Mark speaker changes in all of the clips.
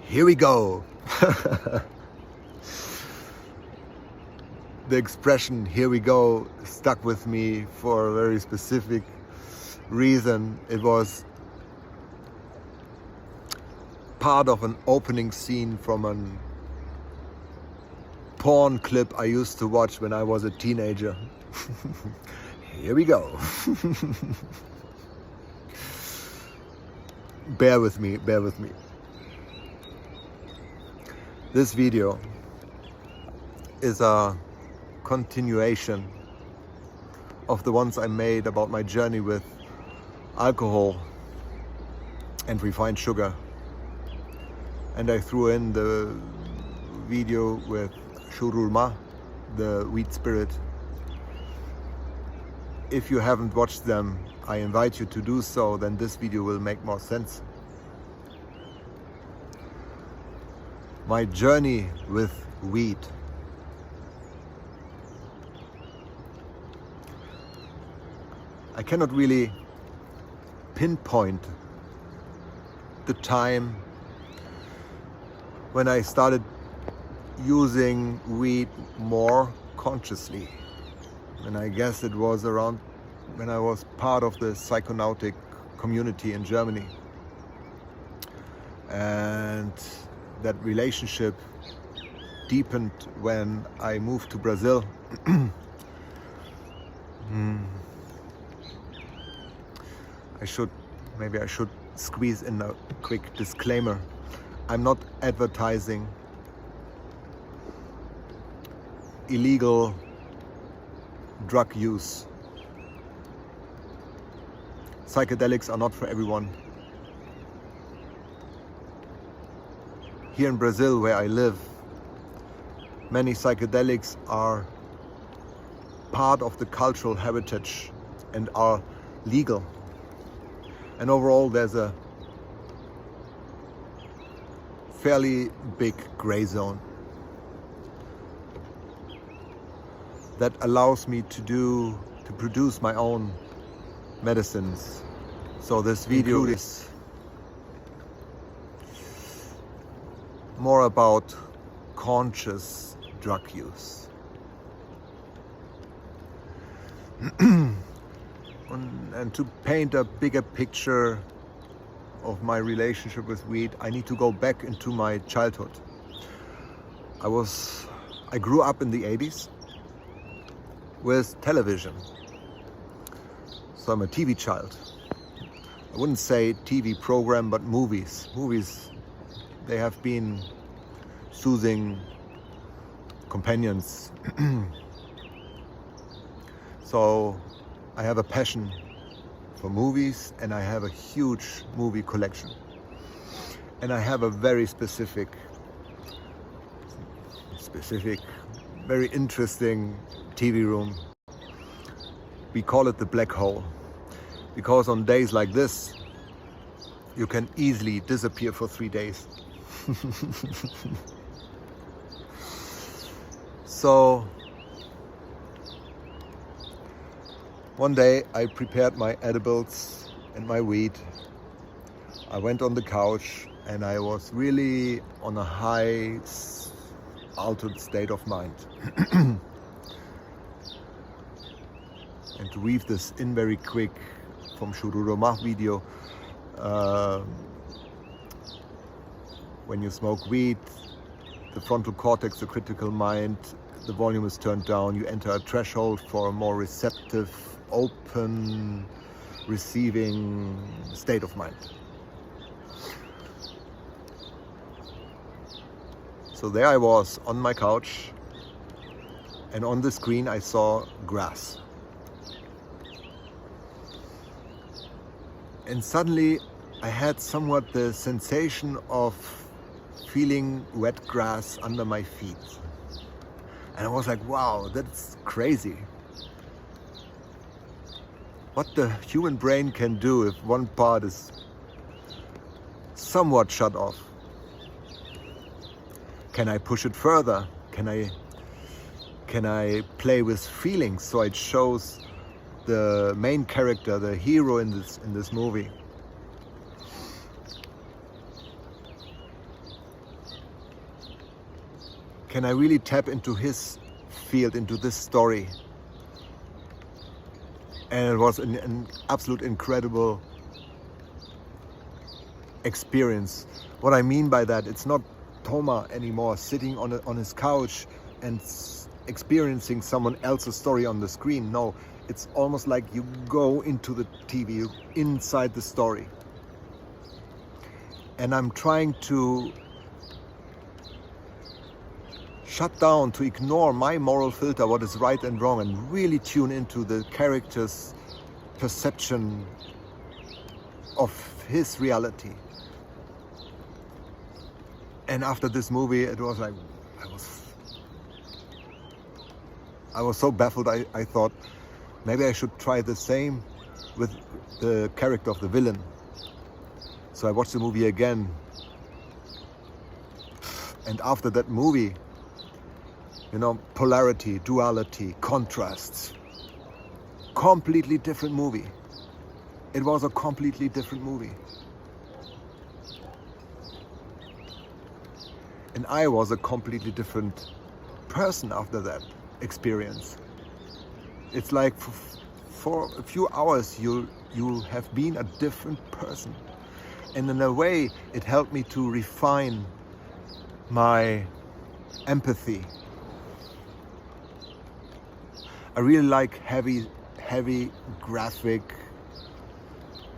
Speaker 1: Here we go. The expression "here we go" stuck with me for a very specific reason. It was part of an opening scene from a porn clip I used to watch when I was a teenager. Here we go. Bear with me, bear with me. This video is a continuation of the ones I made about my journey with alcohol and refined sugar. And I threw in the video with shururma, the wheat spirit. If you haven't watched them, I invite you to do so, then this video will make more sense. My journey with weed. I cannot really pinpoint the time when I started using weed more consciously. And I guess it was around when I was part of the psychoactive community in Germany. And that relationship deepened when I moved to Brazil. Maybe I should squeeze in a quick disclaimer. I'm not advertising illegal drug use. Psychedelics are not for everyone. Here in Brazil, where I live, many psychedelics are part of the cultural heritage and are legal. And overall, there's a fairly big gray zone that allows me to produce my own medicines. So this video is more about conscious drug use. And to paint a bigger picture of my relationship with weed, I need to go back into my childhood. I grew up in the 80s with television. So I'm a TV child. I wouldn't say TV program, but movies. Movies, they have been soothing companions. So I have a passion for movies, and I have a huge movie collection. And I have a very specific, very interesting TV room. We call it the black hole, because on days like this, you can easily disappear for 3 days. So one day I prepared my edibles and my weed. I went on the couch and I was really on a high altered state of mind. And to weave this in very quick from Shururoma video, when you smoke weed, the frontal cortex, the critical mind, the volume is turned down. You enter a threshold for a more receptive, open, receiving state of mind. So there I was on my couch, and on the screen I saw grass. And suddenly I had somewhat the sensation of feeling wet grass under my feet. And I was like, wow, that's crazy. What the human brain can do if one part is somewhat shut off. Can I push it further? Can I play with feelings so it shows the main character, the hero in this movie, can I really tap into his field, into this story? And it was an absolute incredible experience. What I mean by that, it's not Toma anymore sitting on his couch and experiencing someone else's story on the screen. No, it's almost like you go into the TV, inside the story. And I'm trying to shut down, to ignore my moral filter, what is right and wrong, and really tune into the character's perception of his reality. And after this movie, it was like, I was so baffled. I thought maybe I should try the same with the character of the villain. So I watched the movie again. And after that movie, you know, polarity, duality, contrasts. Completely different movie. It was a completely different movie. And I was a completely different person after that experience. It's like for a few hours you have been a different person. And in a way, it helped me to refine my empathy. I really like heavy, graphic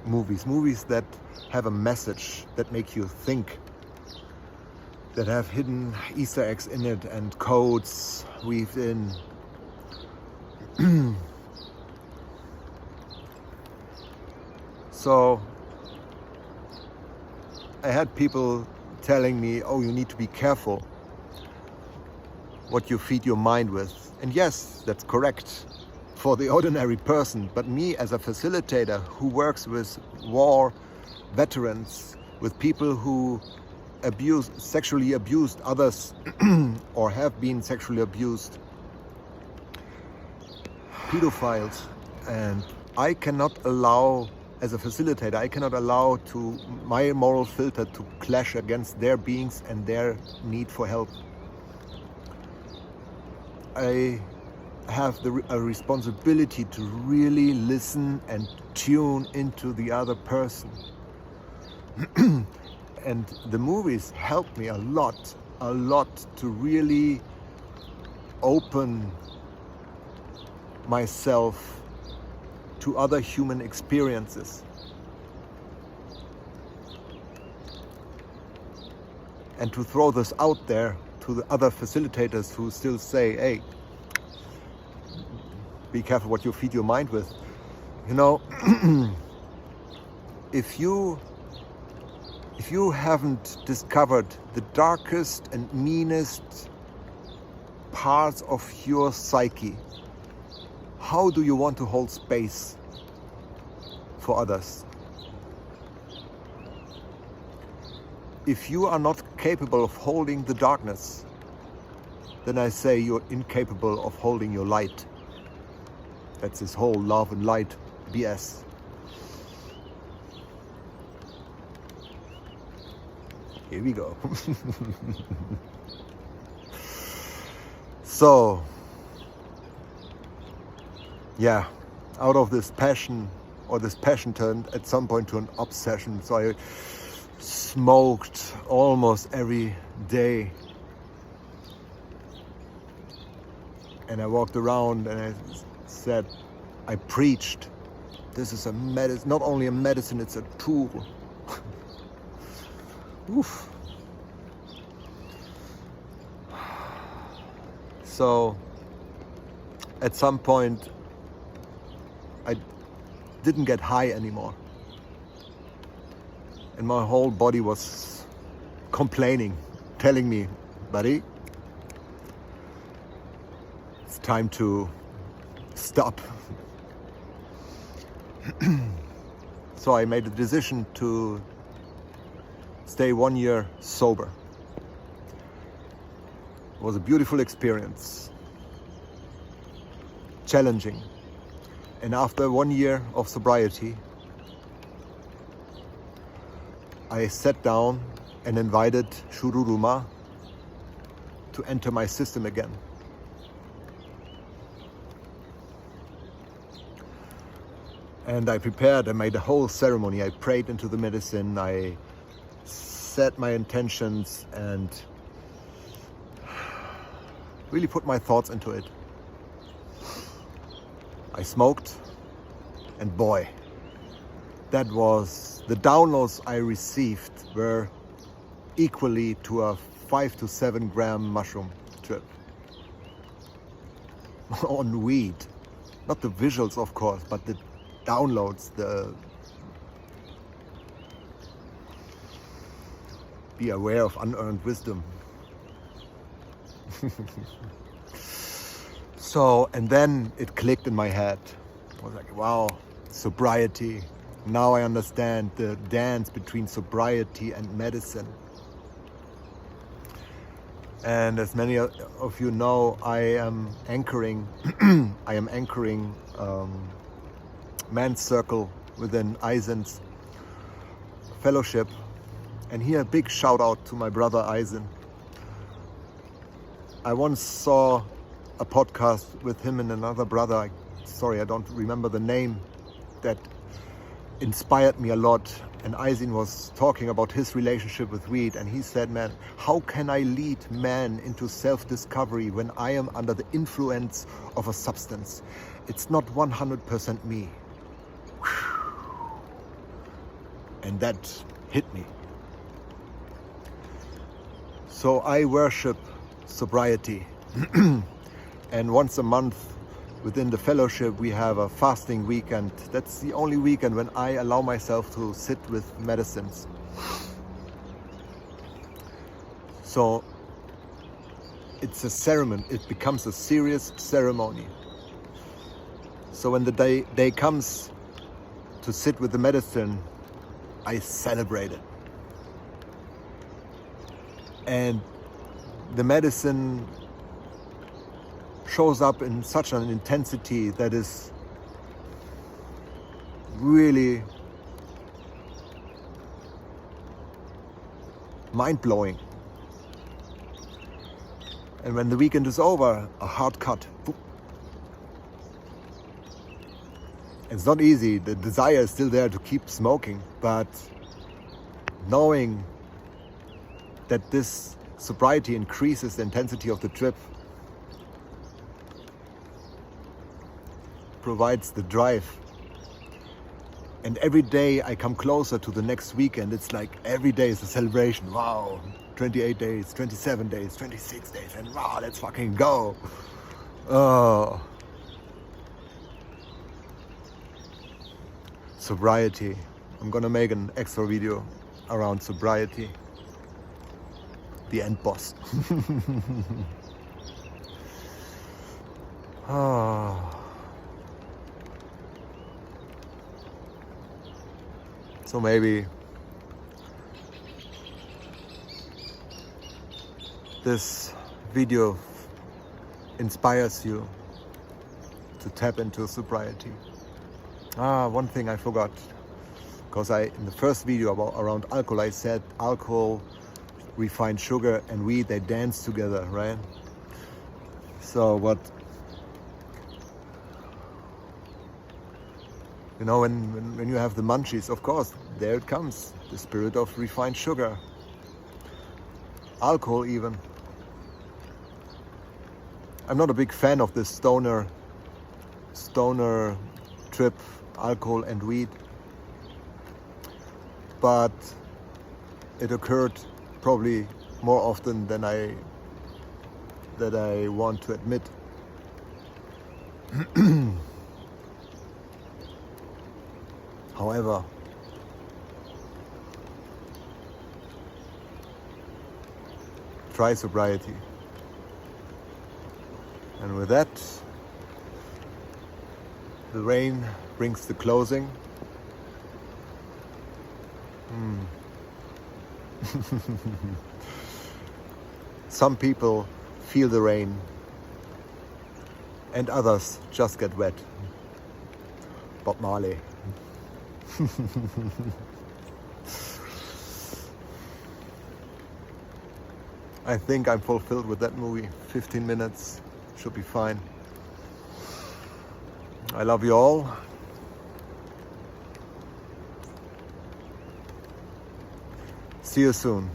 Speaker 1: movies that have a message, that make you think, that have hidden Easter eggs in it and codes weaved in. So I had people telling me, oh, you need to be careful what you feed your mind with. And yes, that's correct for the ordinary person. But me as a facilitator who works with war veterans, with people who sexually abused others or have been sexually abused, pedophiles, and I cannot allow, as a facilitator, I cannot allow to my moral filter to clash against their beings and their need for help. I have a responsibility to really listen and tune into the other person. And the movies helped me a lot to really open myself to other human experiences. And to throw this out there to the other facilitators who still say, hey, be careful what you feed your mind with. You know, if you haven't discovered the darkest and meanest parts of your psyche, how do you want to hold space for others? If you are not capable of holding the darkness, then I say you're incapable of holding your light. That's this whole love and light BS. Here we go. So, yeah, out of this passion, or this passion turned at some point to an obsession. So I smoked almost every day. And I walked around and I said, I preached. This is a medicine, not only a medicine, it's a tool. Oof. So at some point I didn't get high anymore, and my whole body was complaining, telling me, buddy, it's time to stop. So I made a decision to stay 1 year sober. It was a beautiful experience, challenging. And after 1 year of sobriety, I sat down and invited Shururuma to enter my system again. And I prepared, I made a whole ceremony. I prayed into the medicine, I set my intentions and really put my thoughts into it. I smoked, and boy, that was, the downloads I received were equally to a 5 to 7 gram mushroom trip on weed. Not the visuals, of course, but the downloads, be aware of unearned wisdom. So, and then it clicked in my head. I was like, wow, sobriety. Now I understand the dance between sobriety and medicine. And as many of you know, I am anchoring Man's Circle within Eisen's fellowship. And here a big shout out to my brother Eisen. I once saw a podcast with him and another brother, sorry I don't remember the name, that inspired me a lot. And Eisen was talking about his relationship with weed, and he said, man, how can I lead man into self-discovery when I am under the influence of a substance? It's not 100% me. And that hit me. So I worship sobriety. And once a month within the fellowship we have a fasting weekend. That's the only weekend when I allow myself to sit with medicines. So it's a ceremony, it becomes a serious ceremony. So when the day comes to sit with the medicine, I celebrate it. And the medicine shows up in such an intensity that is really mind-blowing. And when the weekend is over, a hard cut. It's not easy, the desire is still there to keep smoking, but knowing that this sobriety increases the intensity of the trip provides the drive. And every day I come closer to the next weekend. It's like every day is a celebration. Wow, 28 days, 27 days, 26 days, and wow, let's fucking go. Oh. Sobriety. I'm gonna make an extra video around sobriety. The end boss. Oh. So maybe this video inspires you to tap into sobriety. One thing I forgot, because in the first video around alcohol, I said alcohol, refined sugar and weed, they dance together, right? So you know, when you have the munchies, of course, there it comes, the spirit of refined sugar. Alcohol even. I'm not a big fan of this stoner trip, alcohol and weed. But it occurred probably more often than I want to admit. However, try sobriety. And with that, the rain brings the closing. Some people feel the rain and others just get wet. Bob Marley. I think I'm fulfilled with that movie. 15 minutes should be fine. I love you all. See you soon.